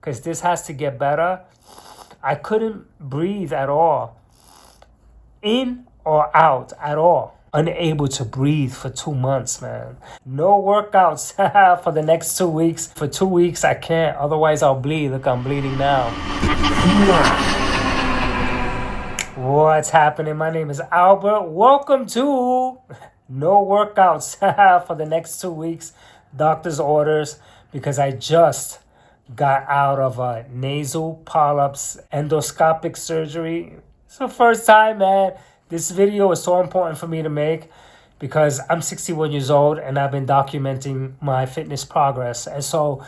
because this has to get better. I couldn't breathe at all, in or out at all. Unable to breathe for 2 months, man. No workouts for the next 2 weeks. For 2 weeks, I can't. Otherwise, I'll bleed. Look, I'm bleeding now. What's happening? My name is Albert. Welcome to no workouts for the next 2 weeks. Doctor's orders, because I just got out of a nasal polyps endoscopic surgery. It's the first time, man. This video is so important for me to make because I'm 61 years old and I've been documenting my fitness progress. And so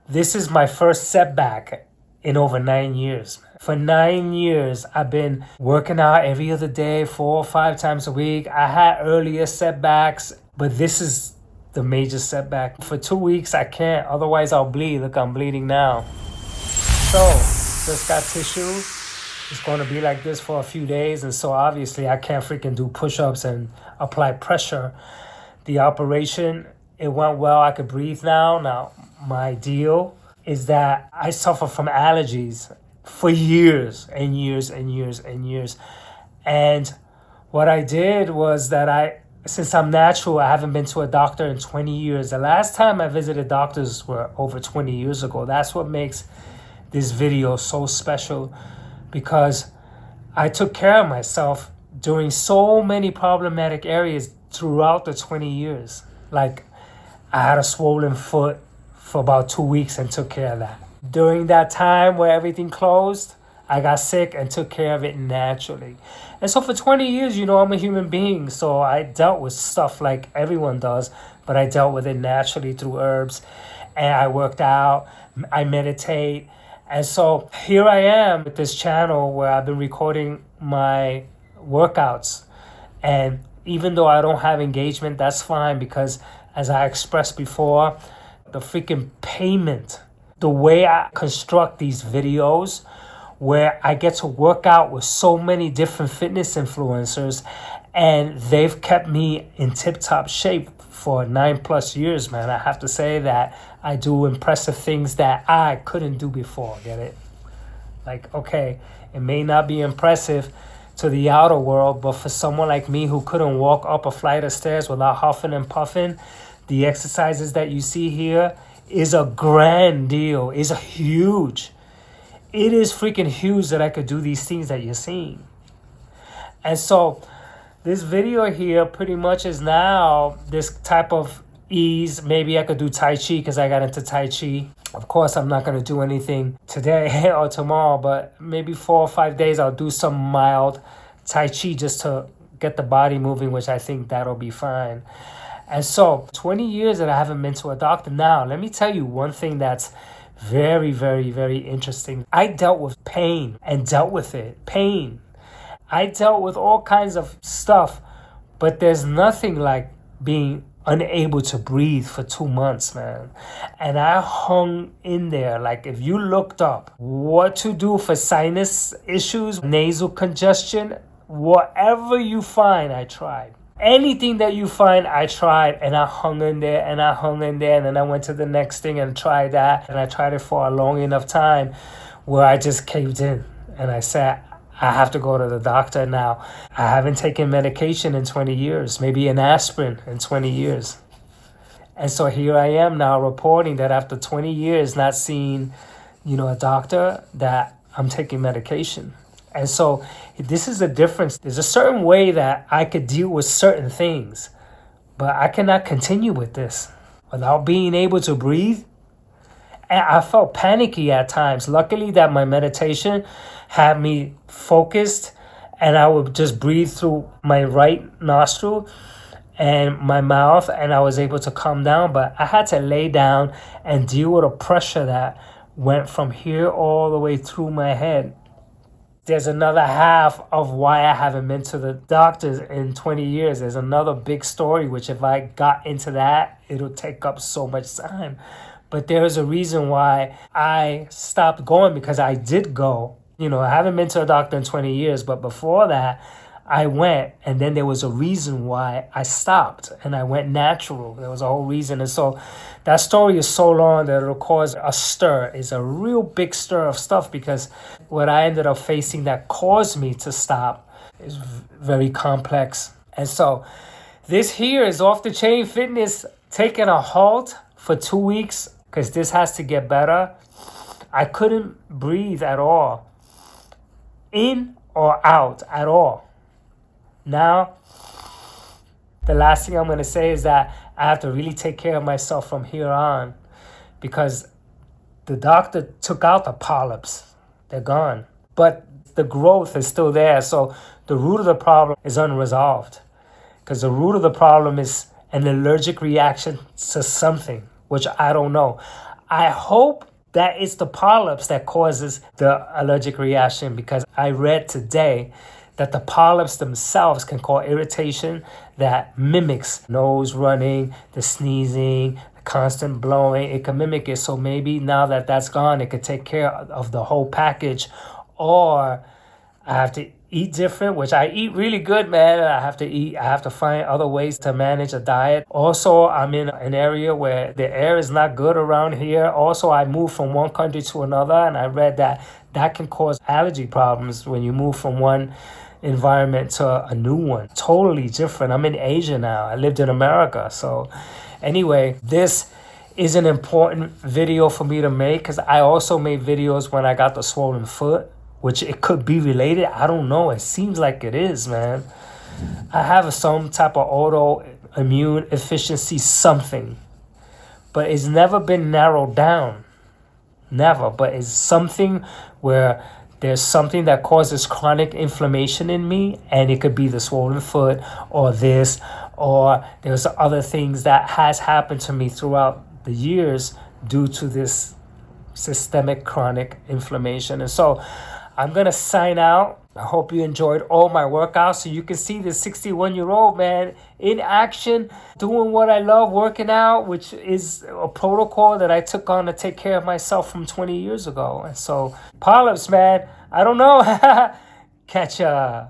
this is my first setback in over 9 years. For 9 years, I've been working out every other day, 4 or 5 times a week. I had earlier setbacks, but this is the major setback. For 2 weeks, I can't. Otherwise, I'll bleed. Look, I'm bleeding now. So, just got tissue. It's going to be like this for a few days. And so, obviously, I can't freaking do push-ups and apply pressure. The operation, it went well. I could breathe now. Now, my deal is that I suffer from allergies for years and years and years and years. And what I did was that since I'm natural, I haven't been to a doctor in 20 years. The last time I visited doctors were over 20 years ago. That's what makes this video so special, because I took care of myself during so many problematic areas throughout the 20 years. Like, I had a swollen foot for about 2 weeks and took care of that. During that time where everything closed, I got sick and took care of it naturally. And so for 20 years, I'm a human being. So I dealt with stuff like everyone does, but I dealt with it naturally through herbs. And I worked out, I meditate. And so here I am with this channel where I've been recording my workouts. And even though I don't have engagement, that's fine, because as I expressed before, the freaking payment, the way I construct these videos, where I get to work out with so many different fitness influencers, and they've kept me in tip-top shape for 9+ years, man. I have to say that I do impressive things that I couldn't do before, get it? Like, okay, it may not be impressive to the outer world, but for someone like me who couldn't walk up a flight of stairs without huffing and puffing, the exercises that you see here is a grand deal. It's huge. It is freaking huge that I could do these things that you're seeing. And so this video here pretty much is now this type of ease. Maybe I could do Tai Chi because I got into Tai Chi. Of course, I'm not going to do anything today or tomorrow, but maybe 4 or 5 days I'll do some mild Tai Chi just to get the body moving, which I think that'll be fine. And so 20 years that I haven't been to a doctor. Now, let me tell you one thing that's very, very, very interesting. I dealt with pain and dealt with it. Pain. I dealt with all kinds of stuff, but there's nothing like being unable to breathe for 2 months, man. And I hung in there. Like, if you looked up what to do for sinus issues, nasal congestion, whatever you find, I tried. Anything that you find, I tried, and I hung in there, and I hung in there, and then I went to the next thing and tried that, and I tried it for a long enough time where I just caved in, and I said, I have to go to the doctor now. I haven't taken medication in 20 years, maybe an aspirin in 20 years. And so here I am now reporting that after 20 years not seeing, a doctor, that I'm taking medication. And so this is the difference. There's a certain way that I could deal with certain things, but I cannot continue with this without being able to breathe. And I felt panicky at times. Luckily that my meditation had me focused, and I would just breathe through my right nostril and my mouth, and I was able to calm down. But I had to lay down and deal with a pressure that went from here all the way through my head. There's another half of why I haven't been to the doctors in 20 years. There's another big story, which if I got into that, it'll take up so much time. But there is a reason why I stopped going, because I did go. I haven't been to a doctor in 20 years, but before that, I went, and then there was a reason why I stopped and I went natural. There was a whole reason. And so that story is so long that it'll cause a stir. It's a real big stir of stuff, because what I ended up facing that caused me to stop is very complex. And so this here is Off the Chain Fitness taking a halt for 2 weeks, because this has to get better. I couldn't breathe at all, in or out at all. Now, the last thing I'm going to say is that I have to really take care of myself from here on, because the doctor took out the polyps. They're gone. But the growth is still there. So the root of the problem is unresolved, because the root of the problem is an allergic reaction to something, which I don't know. I hope that it's the polyps that causes the allergic reaction, because I read today that the polyps themselves can cause irritation that mimics nose running, the sneezing, the constant blowing. It can mimic it. So maybe now that that's gone, it could take care of the whole package. Or I have to eat different, which I eat really good, man. I have to find other ways to manage a diet. Also, I'm in an area where the air is not good around here. Also, I moved from one country to another, and I read that that can cause allergy problems when you move from one environment to a new one. Totally different. I'm in Asia now. I lived in America. So anyway, this is an important video for me to make, because I also made videos when I got the swollen foot, which it could be related. I don't know. It seems like it is, man. I have some type of autoimmune efficiency something, but it's never been narrowed down. Never. But it's something where there's something that causes chronic inflammation in me, and it could be the swollen foot or this, or there's other things that has happened to me throughout the years due to this systemic chronic inflammation. And so I'm going to sign out. I hope you enjoyed all my workouts. So you can see this 61-year-old man in action, doing what I love, working out, which is a protocol that I took on to take care of myself from 20 years ago. And so polyps, man, I don't know. Catch ya.